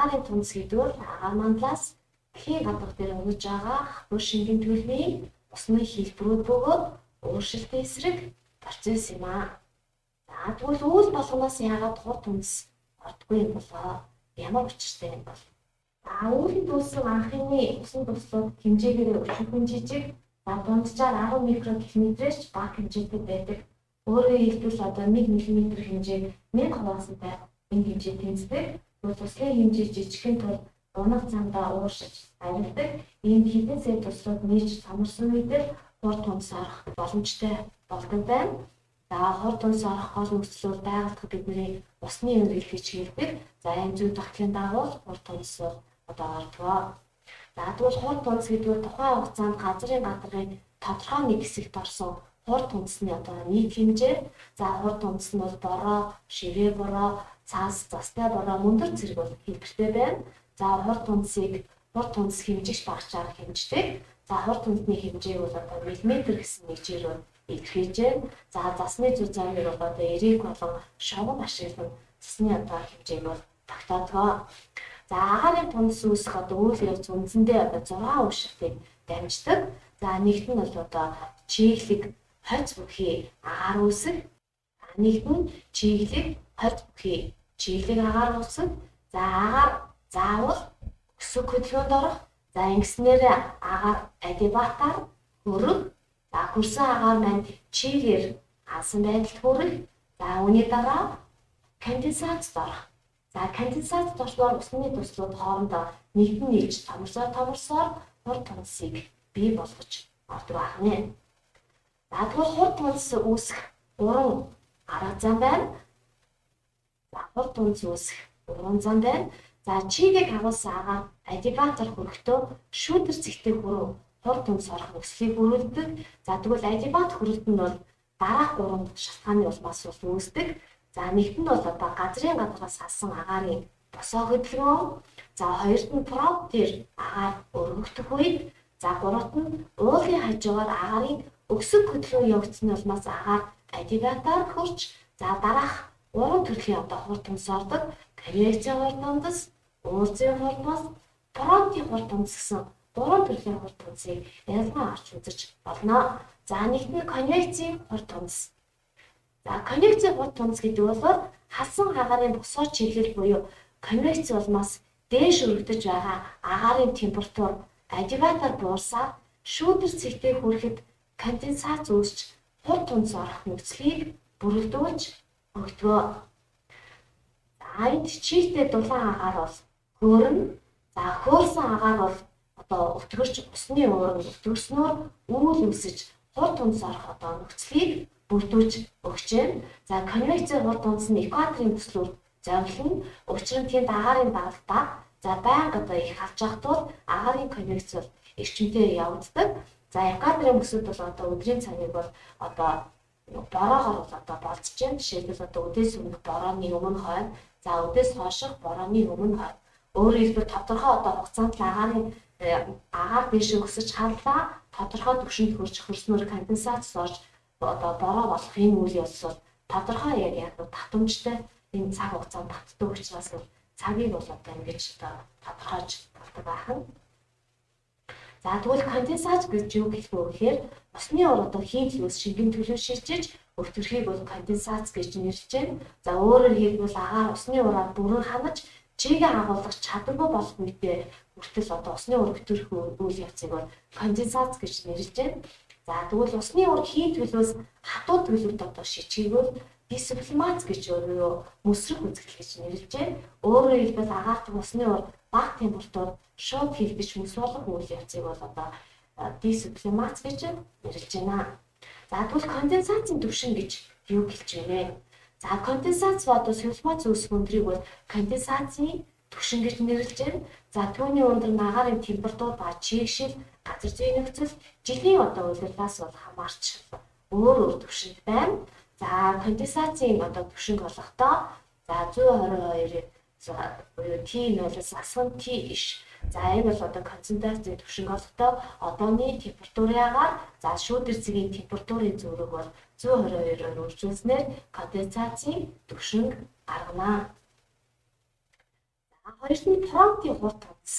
агаарын тунц гэдэг бол агаар мандлаас дэлхийн гадар дээр өргөж байгаа хатуу шингийн төлөвийн усны хэлбэрүүд бөгөөд өөрчлөлтийн эсрэг процесс юм аа. За тэгвэл үйл болгоноос яагаад хурд тунц ордгүй юм болоо? Ямар учиртай юм бол? Үүлийн тулсан анхны усан туслууд хэмжээгээр өчигдөн жижиг, дунджаар 10 микрокилометрээс бага хэмжээтэй байдаг. Өөрөөр хэлбэл одоо 1 мм хэмжээ 1000 хуваасантай энэ хэмжээ тэнцдэг. Туслын хэмжээ жижигхэн тул унах замдаа ууршиж арилдаг. Ийм хэдэн сая туслууд нийж самарсан үедээ хурд тунц орох боломжтой болдог байна. За хурд тунц орох гол нөхцлөөр байгальдах бидний усны өндөр хийж хэлдэг. За энэ зүйл тогтлын дагуу хурд тунц одоо ордгоо. За тэгвэл хурд тунц гэдэг нь тухайн хугацаанд газрын гадаргын тодорхой нэг хэсэгт орсон хурд тунцны одоо нийт хэмжээ. За хурд тунц нь бол бороо, ширээ бороо, цаас, застай бороо, мөндөр зэрэг бол хэлбэртэй байна. За хурд тунц хэмжигч багчаар хэмждэг. За хурд тунцны хэмжээг бол одоо миллиметр гэсэн нэгжээр илэрхийлж байна. За засны зүй замыг бол одоо эрээг болон шогон ашиглан засны одоо хэмжээг бол тогтоодгоо. За агаарын тунц үүсэх одоо үйл явц үндсэндээ одоо 6 уушртыг дамждаг. За нэгт нь бол одоо чиглэг хоц бүхий агаар үүсэх. Нэгт нь чиглэг хоц бүхий чиглэг агаар үүсэх. За агаар заавал өсөг хөдөлгөөнд орох. За ингэснээр агаар адибатаар хөрөг. За хөрсөн агаар маань чигээр алсан байдалд хүрэх. За үүний дараа конденсатд орох. За конденсатд орсноор усны туслууд хоорондоо нэгдэн нийлж томорсоор хурд тунцыг бий болгож ордог байна. За тэгвэл хурд тунц үүсэх 3 арга зам байна. За хурд тунц үүсэх 3 зам байна. За чигийг агуулсан агаар адибатор хөрөхдөө шүүдэр цэгтэй хүрүү хурд тунц орох нөхцөлийг бүрэлдэдэг. За тэгвэл адибат хөрөлт нь бол дараах 3 шалтгааны улмаас үүсдэг. За нэгт нь бол одоо газрын гадраас салсан агаарын босоо хөдөлгөөн. За хоёрт нь проб дээр агаар өргөгдөх үед. За гуравт нь уулын хажуугаар агаарын өксөг хөдөлгөөн явагдсны улмаас агаар адибатаар хөрч. За дараах 3 төрлийн одоо хурд тунц ордог. Конвекцийн хурд тунц, уулзын хурд тунц, пробын хурд тунц гэсэн 3 төрлийн хурд тунцыг ялгаа авч үзэж болно. За нэгт нь конвекцийн хурд тунц. За конвекцийн хурд тунц гэдэг бол халсан агаарын босоо чиглэл буюу конвекц улмаас дээш өргөдөж байгаа агаарын температур адибатаар буурсаад шүүдэр цэгтэй хүрэхэд конденсац үүсч хурд тунц орох нөхцөлийг бүрэлдүүлж өгдөг. За энд чийтэй дулаан агаар бол хөөрнө. За хөөрсөн агаар бол одоо өтгөрч усны уурын өтгөрснөөр үүл үсэж хурд тунц орох одоо нөхцөлийг бүрдүүлж өгч байна. За конвекцийн хурд тунц нь экваторын төслөөр зовлон. Учир нь тэнд агаарын дагалдаа за байнга одоо их халж явах тул агаарын конвекц бол эрчимтэй явагддаг. За экваторын төсөд бол одоо өдрийн цагийг бол одоо бороогоор бол одоо болцож байна. Жишээлбэл одоо өдөөс өмнөх борооны өмнө хойно, за өдөөс хойших борооны өмнө хойно. Өөрөөр хэлбэл тодорхой одоо хугацаанд агаар дэше өсөж харлаа тодорхой түвшинд хүрч хөрснөөр конденсац орж одоо бороо болох энэ үйл явц бол тодорхой яг татамжтай энэ цаг хугацаанд татдаг учраас цагийг бол одоо ингэж тодорхойж болдог байна. За тэгвэл конденсац гэж юу гэх вэ гэхээр усны ор одоо хийн төлөөс шингэн төлөв шилжиж өвтөрхийг бол конденсац гэж нэрлэж байна. За өөрөөр хэлбэл агаар усны ураар бүрэн ханаж чигээ агуулгах чадваргүй болох үедээ хүртэл одоо усны ур өвтөрөх үйл явцыг бол конденсац гэж нэрлэж байна. За тэгвэл усны ур хийн төлөөс хатуу төлөвт одоо шижгээгүүл диспломац гэж өөрөө мөсрөх үзэгдэл гэж нэрлэж байна. Өөрөөр хэлбэл агаарт усны ур бага температур шууд хэлбэж мөс болох үйл явцыг бол одоо диспломац гэж нэрлэж байна. За тэгвэл конденсацийн түвшин гэж юу гэлж байна вэ? За конденсац одоо сулфат үүсэх өндрийг бол конденсацийн түвшин гэж нэрлэж байна. За түүний өндөр нь агаарын температур ба чийгшил газар зүйн нөхцөл жилийн одоо улирлаас бол хамаарч өөр түвшинд байна. За конденсацийн одоо түвшинг болохдоо за 122 буюу T0-аас асуун T иш. За энэ бол одоо концентрацийн түвшинг болохдоо одооны температурын агаар за шүүдэр цэгийн температурын зөрөг бол 122-оор үржүүлснээр конденсацийн түвшинг гаргана. Хоёрт нь Торонтын хурд тунц.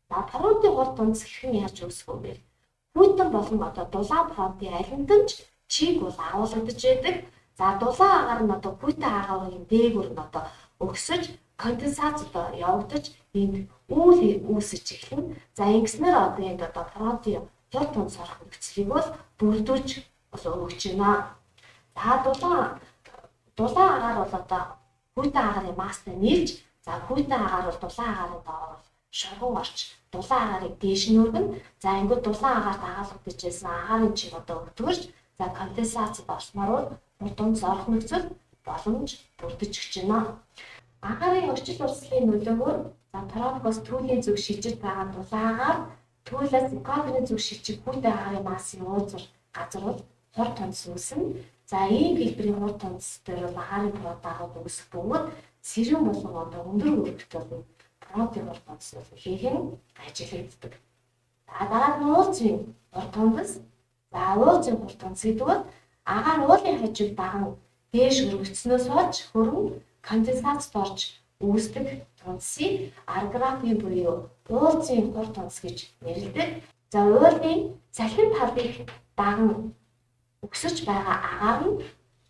За Торонтын хурд тунц хэрхэн яаж үүсэх вэ? Хүйтэн болон одоо дулаан фронтын алиндэн ч чиг бол агуулгадж байдаг. За дулаан агаар нь одоо хүйтэн агаарын дээгүүр нь одоо өгсөж конденсац одоо явагдаж энд үйл үүсэж эхэлнэ. За ингэснээр одоо энд одоо фронтын хурд тунц орох нөхцөлийг бол бүрдүүлж өгч байна. За дулаан агаар бол одоо хүйтэн агарын масстай нийлж за хүйтэн агаар бол дулаан агарын доогоор шоргон орч дулаан агаарыг дээш нь өргөн. За ингээд дулаан агаарт агуулгадж байсан агарын чиг одоо өвтгөрч за конденсацид орсноор хурд зорох нөхцөл боломж бүрдэж өгч байна. Агарын орчил урсгалын нөлөөгөөр за тропикоос түүний зүг шижиж байгаа дулаан агаар түүлээс экваторын зүг шижиг хүйтэн агарын массын уулзвар газар бол хурд тунц үүснэ. За ийм хэлбэрийн хурд тунц дээр бол агарын продагт үүсэх бөгөөд сэрүүн болон одоо өндөр өргөдөлтөй фронтын хурд тунц хийхэн ажиллагддаг. За дараа нь уулзын хурд тунц. За уулзын хурд тунц гэдэг бол агаар уулын хажууд даган дээш өргөгдснөөс хойш хөрөн конденсацд орж үүсдэг тунцыг арграфийн буюу уулзын хурд тунц гэж нэрлэдэг. За уулын цахим талыг даган өгсөж байгаа агаар нь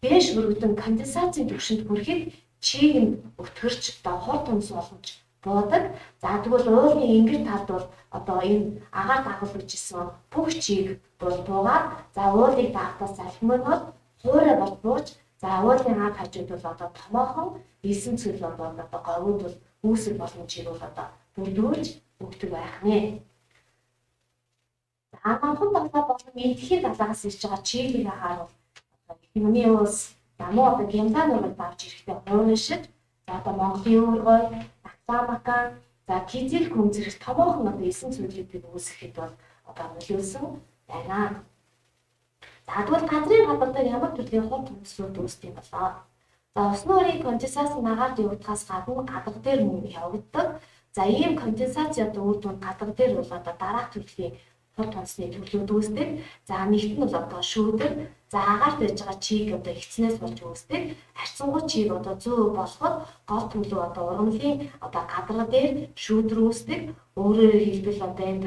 дээш өргөдөн конденсацийн түвшинд хүрэхэд чийг нь өтгөрч одоо хурд тунц болгож буудаг. За тэгвэл уулын ингэр талд бол одоо энэ агаар дагуулжсэн бүх чийг буугаад за уулыг даатаас салхимд бол хуурай бол бууж за уулын аг хажууд бол одоо томоохон эсэн цөл бол одоо говьуд бол үүсэх боломжийг бол одоо бүрдүүлж өгдөг байх нэ. За манхан талаа болон эндхийн талаас ирж байгаа чиглэлийг харвал Юуны улс намуу одоо гямлааны ураг давж ирэхдээ хуурайшид за одоо Монголын өвөргой Аксамакан за Кизил хүм зэрэг томоохон одоо эсэн зүйлүүдийг үүсгэхэд бол одоо нөлөөлсөн байна. За тэгвэл газрын гадар дээр ямар төрлийн хурд тунцлууд үүсдэг юм болоо? За усны өрийн конденсац нагаард явагдахаас гадна гадар дээр мөн явагддаг. За ийм конденсац одоо үр дүнд гадар дээр бол одоо дараах төрлийн хурд тунцны төрлүүд үүсдэг. За нэгт нь бол одоо шүүдэр за агаарт байж байгаа чийг одоо ихцнээс болж үүсдэг. Харьцангуй чийг одоо зөө болоход гол төлөв одоо ургамлын одоо гадар дээр шүүдэр үүсдэг. Өөрөөр хэлбэл одоо энд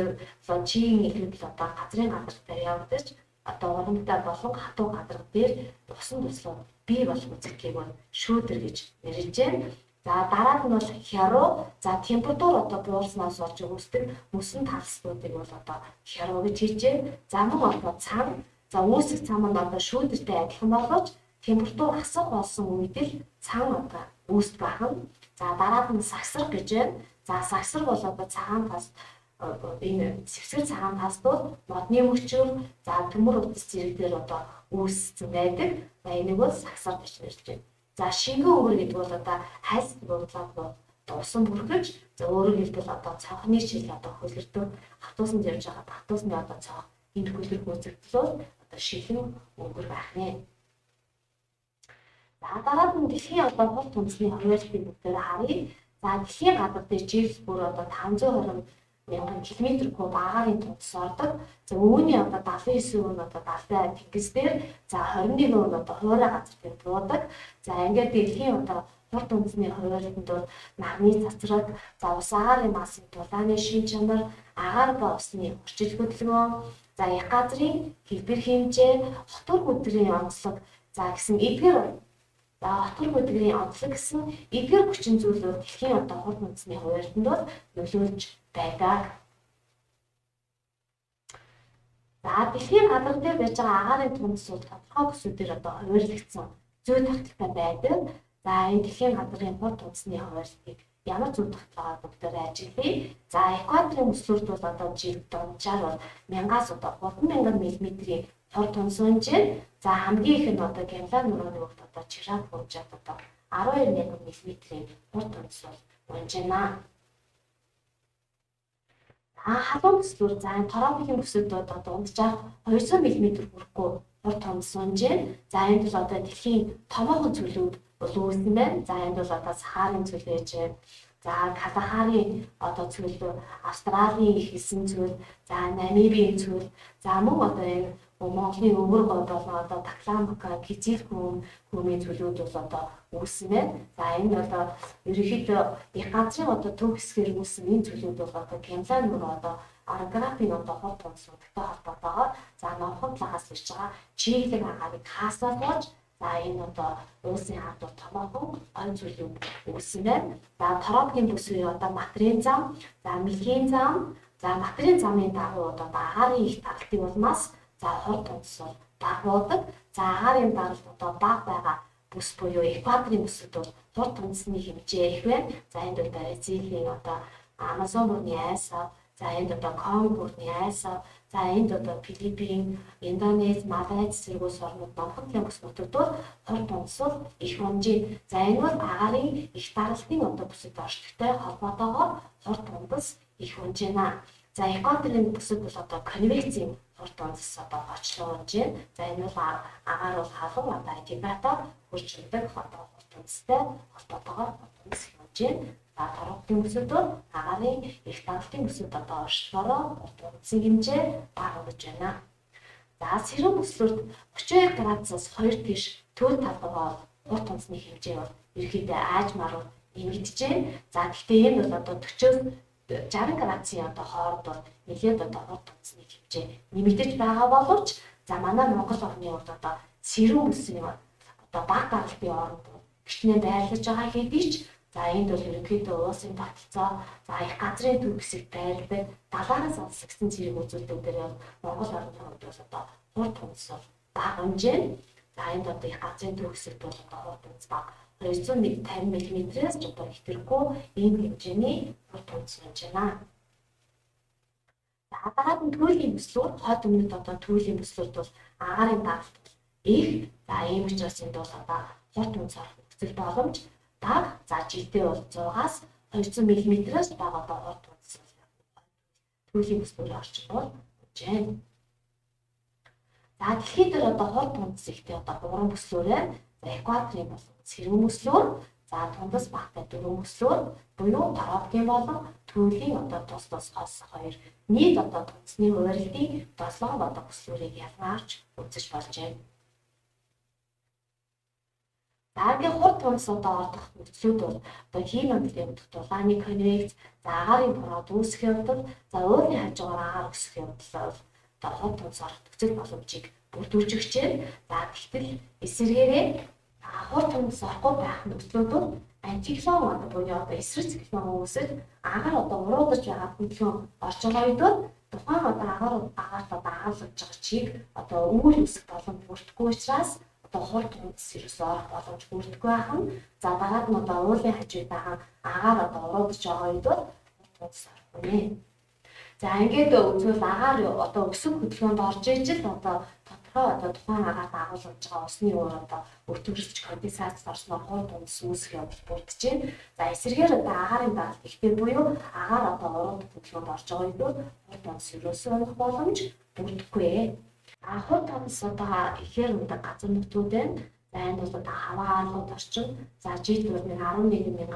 чийн ихэнх одоо газрын гадар дээр явагдаж одоо ургамтай болон хатуу гадар дээр усан туслууд бий болох үзэгдлийг бол шүүдэр гэж нэрлэж байна. За дараад нь бол хяруу. За температур одоо буурснаас болж үүсдэг мөсөн талслуудыг бол одоо хяруу гэж хэлж байна. За мөн одоо цам. За үүсэх цам нь одоо шүүдэртэй адилхан боловч температур асах болсон үед л цам одоо үүсдэг байна. За дараад нь сагсар гэж байна. За сагсар бол одоо цагаан тас энэ сэвсгэр цагаан тастууд модны мөчөөр за төмөр утас зэрэг дээр одоо үүссэн байдаг. За энийг бол сагсар гэж нэрлэж байна. За шингэн өнгөр гэдэг бол одоо хальс бурлаад усан бүрхэж за өөрөөр хэлбэл одоо цонхны шил одоо хөлөрдөг хатуусанд явж байгаа хатуусны одоо цонх энд хөлөрх үзэгдлүүд одоо шилэн өнгөр байх нэ. За дараад нь дэлхийн одоо хурд тунцны хуваалтын бүгдээр харъя. За дэлхийн гадар дээр жил бүр одоо 520 мянган км куб агарын тунц ордог. За үүний одоо 79% нь одоо далай тэнгис дээр за 21% нь одоо хуурай газар дээр буудаг. За ингээд дэлхийн одоо хурд тунцны хуваалтанд бол нарны цацраг, за ус агарын массын дулааны шин чанар, агаар ба усны орчил хөдөлгөөн, за их газрын хэлбэр хэмжээ, хотор хөдөлгөөний онцлог, за гэсэн эдгээр за хотор хөдөлгөөний онцлог гэсэн эдгээр хүчин зүйлүүд дэлхийн одоо хурд тунцны хуваалтанд бол нөлөөлж байдаг. За дэлхийн гадар дээр байж байгаа агарын тунцууд тодорхой бүсүүдээр одоо хуваарлагдсан зүй тогтолтой байдаг. За энэ дэлхийн гадрын хурд тунцны хуваалтыг ямар зүй тогтолцоогоор бүгдээр ажиллая. За экваторын бүслүүд бол одоо жил дунджаар бол 1000-аас одоо 3000 мм-ийн хурд тунц өнжээ. За хамгийн их нь одоо Гямлан нурууны өгт одоо Чирак хуржаад одоо 12 мм-ийн хурд тунц бол унжина. Халуун бүслүүд за энэ тропикийн бүслүүд одоо унджаар 200 мм хүрэхгүй хурд тунц унжээ. За энэ бол одоо дэлхийн томоохон цөлүүд бол үүссэн байна. За энд бол одоо Сахарын цөл байж байна. За Калахарын одоо цөл, Австралийн их эсэн цөл, за Намибийн цөл, за мөн одоо энэ Монголын өвөр гой болон одоо Такламка, Кизил хүмийн зүйлүүд бол одоо үүссэн байна. За энэ бол ерөнхийдөө их газрын одоо төв хэсгээр үүссэн энэ зүйлүүд бол одоо Гимлайн нөгөө одоо орографийн одоо хот онцлогтой холбоотойгоор за номхон талаас ирж байгаа чиглэг агаарыг хаасуулж за энэ одоо улсын хадууд томоохон ойн зүйлүүд үүссэн байна. За тропикийн бүсгүй одоо материйн зам, за мэлхийн зам, за материйн замын дагуу одоо агаарын их таралтын улмаас за хорт онцлог дагуудаг. За агаарын даралт одоо бага байгаа бүс буюу экваторын бүсүүд бол хорт онцны хэмжээ их байна. За энд бол Бразилийн одоо Амазон бүрний айсаа, за энд одоо Конго бүрний айсаа, за энд одоо Филиппин, Индонез, Малайз зэргүүс орнууд номхон бүс нутагт бол хорт онцлог их хэмжээ. За энэ бол агаарын их даралтын одоо бүсэд оршихтой холбоотойгоор хорт онцлог их хэмжээнэ. За экваторын бүсэд бол одоо конвекцийн хорт онцлог одоо очлоо хэмжээ. За энэ бол агаар бол халуун одоо антибиотик хурж өгдөг одоо хорт онцлогтой холбоотойгоор хорт онцлог хэмжээ. За тропикийн бүсэд бол агаарын их даралтын бүсэд одоо оршихороо хорт онцлог хэмжээ бага гэж байна. За сэрүүн бүслүүд 32 градусаас 2 тийш төл талбайгаар хорт онцны хэмжээ бол ерөнхийдөө аажмаар нэмэгдэж байна. За гэхдээ энэ бол одоо 40-60 градусын одоо хооронд бол нэлээд одоо хорт онцны хэмжээ нэмэгдэж байгаа боловч за манай Монгол орны хувьд одоо сэрүүн бүсийн одоо бага даралтын оронд гэртнээ байрлаж байгаа хэдий ч за энд бол ерөнхийдөө улсын тогтолцоо за их газрын төв хэсэг байрладаг далаараас олсгсан зэрэг үзүүлдэг дээр Монгол орны хувьд бол одоо хорт онцлог бага хэмжээ. За энд одоо их газрын төв хэсэгт бол одоо хорт онц бага 250 мм-ээс ч одоо их тэргүй ийм хэмжээний хорт онцлог байна. За дараад нь түүлийн бүслүүд хот өмнөд одоо түүлийн бүслүүд бол агаарын даралт их за ийм учраас энд бол одоо хорт онц орох боломж бага. За жилдээ бол 100-аас 200 мм-ээс бага одоо хорт онц түүлийн бүслүүд орчих бол байна. За дэлхийд дээр одоо хорт онц ихтэй одоо 3 бүслүүрээ за экваторын болон сэрүүн бүслүүр, за тундас багтай 4 бүслүүр буюу тропикийн болон түүлийн одоо тус хос 2 нийт одоо тунцны хуваарлтын 7 одоо бүслүүрийг ялгаарч үзэж болж байна. Агаарын хорт онц одоо ордох нөхцлүүд бол одоо химиологийн дулааны конвекц, за агаарын бороод үүсэх явдал, за уурын хажуугаар агаар өсөх явдал одоо хорт онц орох нөхцөл боломжийг бүрдүүлж өгч байна. За тэгтэл эсвэргээрээ хорт онц орохгүй байх нөхцлүүд бол антициклон одоо буюу одоо эсрэг циклон үүсэл агаар одоо уруудаж байгаа хөдөлгөөн орж байгаа үед бол тухайн одоо агаарт одоо агуулж байгаа чиг одоо үүр өсөх боломж бүрдэхгүй учраас одоо хорт онц ерөөсөө орох боломж бүрдэхгүй байх нь за дараад нь одоо уулын хажууд байгаа агаар одоо уруудаж байгаа үед бол хорт онц орохгүй нэ. За ингээд үзвэл агаар одоо өсөх хөдөлгөөнд орж ижил одоо тодорхой одоо тухайн агаарт агуулж байгаа усны уур одоо өртөгсөж конденсац орсноор хорт онц үүсэх явдал бүрдэж байна. За эсвэргээр одоо агаарын даралт ихтэй буюу агаар одоо урууд хөдөлгөөнд орж байгаа үед хорт онц ерөөсөө орох боломж бүрдэхгүй. Хорт онц одоо ихээр удаг газар нутгууд байна. За энэ бол одоо хаваа арлууд орчин за жилд бол 11,000 мм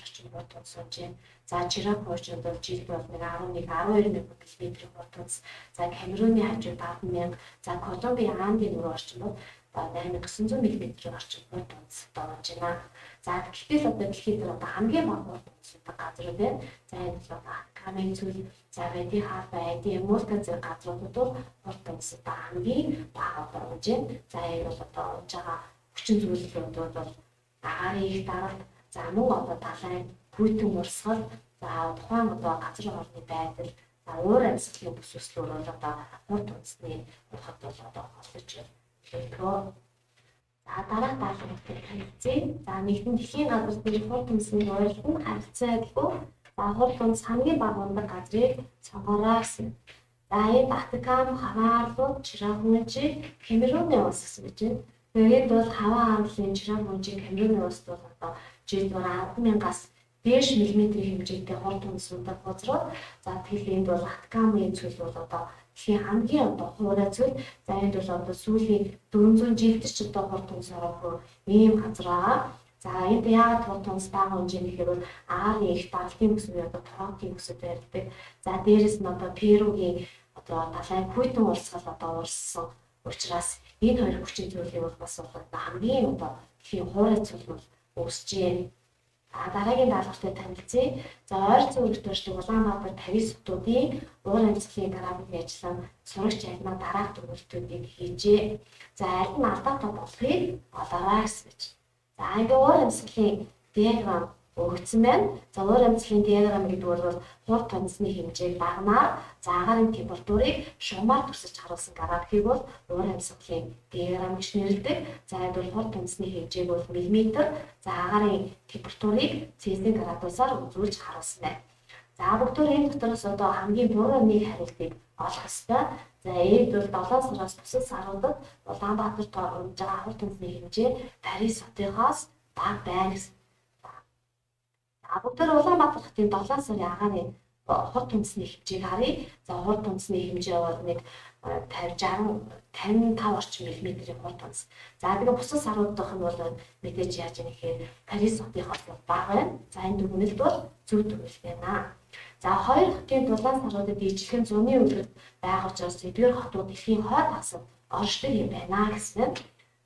орчим хорт онц болж байна. За Жирак очоод бол жилд бол 11-12,000 мм хорт онц. За Камеруны хажууд 10,000, за Колумбийн Андын нур орчим бол 8,900 мм орчим хорт онц болж байна. За гэтэл одоо дэлхийд одоо хамгийн бага хорт онцтой газар байна. За энэ бол Камеруны зүйл за Вади Хафа, Мулта зэрэг газруудад бол хорт онцтой хамгийн бага болж байна. За энэ бол одоо унж байгаа хүчин зүйлүүд бол агаарын их даралт, за мөн одоо далайн хүйтэн урсгал, за тухайн одоо газрын орны байдал, за уур амьсгалын бүс өслөөр бол одоо хорт онцны урахад бол одоо холбож байна. За дараа даалгаврыг хэлцээ. За нэгдэн дэлхийн газар дээр хорт онцны ойролцоог харилцаа адилгүй. За хорт онц хамгийн бага ундаг газрыг сонгоорой гэсэн. За энэ Атакам, хаваа арлууд, Жирак мужи, Камеруны улс гэсэн гэж байна. Тэгээд бол хаваа арлын Жирак мужи, Камеруны улсд бол одоо жилд 10,000-аас дээш миллиметрийн хэмжээтэй хорт онц ундаг газрууд. За тэгэхээр энд бол Атакамын зүйл бол одоо дэлхийн хамгийн одоо хуурай зүйл. За энд бол одоо сүүлийн 400 жилд ч одоо хорт онц ороогүй ийм газар байгаа. За энд яагаад хорт онц бага хэмжээний гэхээр бол агаарын их даралтын бүсүүд одоо тропикийн бүсүүд байдаг. За дээрэс нь одоо Перугийн одоо далайн хүйтэн урсгал одоо урссан учраас энэ хоёр хүчин зүйлийн бол бас хамгийн одоо дэлхийн хуурай зүйл бол үүсжээ. Дараагийн даалгавартай танилцъя. За ойролцоог өртөөрчдөг Улаанбаатар 50 сутуудын уур амьсгалын графикийн ажлын сурагч альмаа дараах төгөлтүүдийг хийжээ. За аль нь алдаатай болохыг дараагаас гэж. За ингээ уур амьсгалын диаграм өгөгдсөн байна. За уур амьсгалын диаграм гэдэг бол хурд тонцны хэмжээг дагнаар за агаарын температурыг шугамаар төсөж харуулсан графикийг бол уур амьсгалын диаграм гэж нэрлэдэг. За энэ бол хурд тонцны хэмжээг бол миллиметр, за агаарын температурыг Цельсийн градусаар үзүүлж харуулсан байна. За бүгдөө энэ дотроос одоо хамгийн буруу нэг хариултыг олох ёстой. За эд бол 7 сараас бусад саруудад Улаанбаатарт орж байгаа хурд тонцны хэмжээ Парис хотынхоос бага байна гэсэн. Бүгдээр Улаанбаатар хотын 7 сарын агаарын хурд тонцны хэмжээг харъя. За хурд тонцны хэмжээ бол нэг 55 орчим миллиметрийн хурд тонц. За тэгээ бусад саруудынх нь бол мэдээж яаж яах гэхээр Парис хотынхоос бага байна. За энэ дүгнэлт бол зөв дүгнэлт байна. За хоёр хотын дулаан саруудад ижлэхэн зуны өвөрт байгаа учраас эдгээр хотууд дэлхийн хойд хасад оршдог юм байна гэсэн.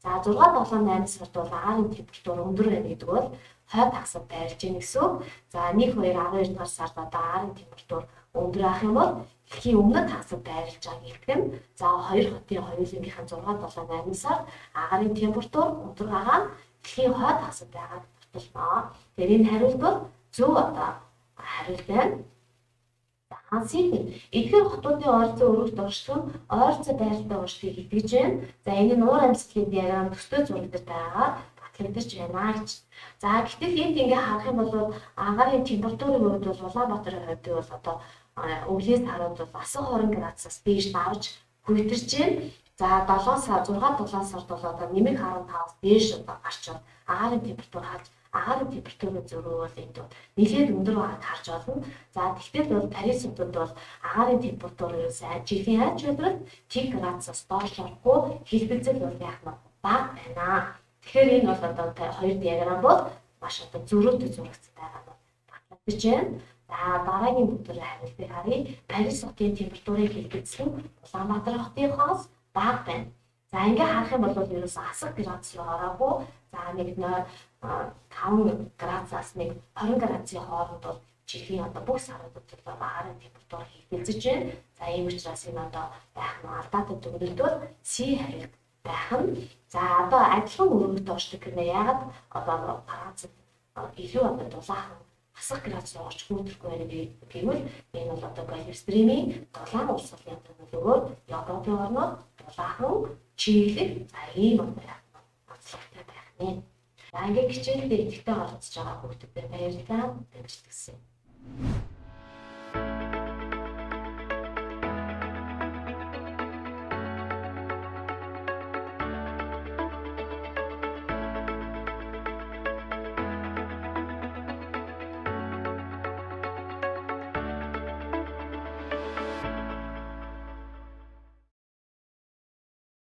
За 6, 7, 8 сард бол агаарын температур өндөр байна гэдэг бол хойд хасад байрлаж байна гэсэн үг. За 1, 2, 12 дугаар сард одоо агаарын температур өндөр ах юм бол дэлхийн өмнөд хасад байрлаж байгааг илтгэн. За хоёр хотын хоёулынгийнхэн 6, 7, 8 сард агаарын температур өндөр байгаа нь дэлхийн хойд хасад байгааг баталнаа. Тэгэхээр энэ хариулт бол зөв одоо хариулт байна. Хансийн эдгээр хотуудын ойролцоо өргөж орших нь ойролцоо байралтай уршдыг итгэж байна. За энэ нь уур амьсгалын диаграм төстэй зураг дээр байгаа батлагдаж байна гэж. За гэтэл энд ингээ харах юм бол агаарын температурын хувьд бол Улаанбаатарын хувьд бол одоо өглөөс хараад бол асар 20 градусаас дээш давж хүйтэрч байна. За 7 сар 6, 7 сард бол одоо нэмэг 15-аас дээш одоо гарчаад агаарын температур харж агаарын температурын зөрүү бол энд нэлээд өндөр байгааг харж байна. За тэгтэл бол Парис хотод бол агаарын температур ерөөсөө жилийн айж өдрөд Т градусаас доош орохгүй хэлбэлзэл бол яах нь бага байна. Тэгэхээр энэ бол одоо хоёр диаграм бол маш одоо зөрүүтэй зурагц байгаа нь батлагдаж байна. За дараагийн бүдүүр хариултыг харъя. Парис хотын температурыг хэлбэлзэл нь Улаанбаатар хотынхоос бага байна. За ингээ харах юм бол ерөөсөө асар градус руу ороогүй. За нэг 5 градусаас нэг 20 градусын хооронд бол жилийн одоо бүх саруудад агаарын температур хэлбэлзэж байна. За ийм учраас энэ одоо байх нь алдаатай дүгнэлт бол С хариулт байх нь. За одоо адилхан өргөд оршдог гэнэ ягаад одоо Францад илүү одоо дулаахан асар градус орж хүндрэхгүй байна гэвэл энэ бол одоо Галистримийн дулаан урсгалын төлөвлөгөөр Европын орнууд дулаахан чиглэг за ийм байна. Онцлогтой байх нь. За ингээ хичээлдээ идэвхтэй оролцож байгаа хүмүүстээ баярлалаа. Дэмжлэгсэн.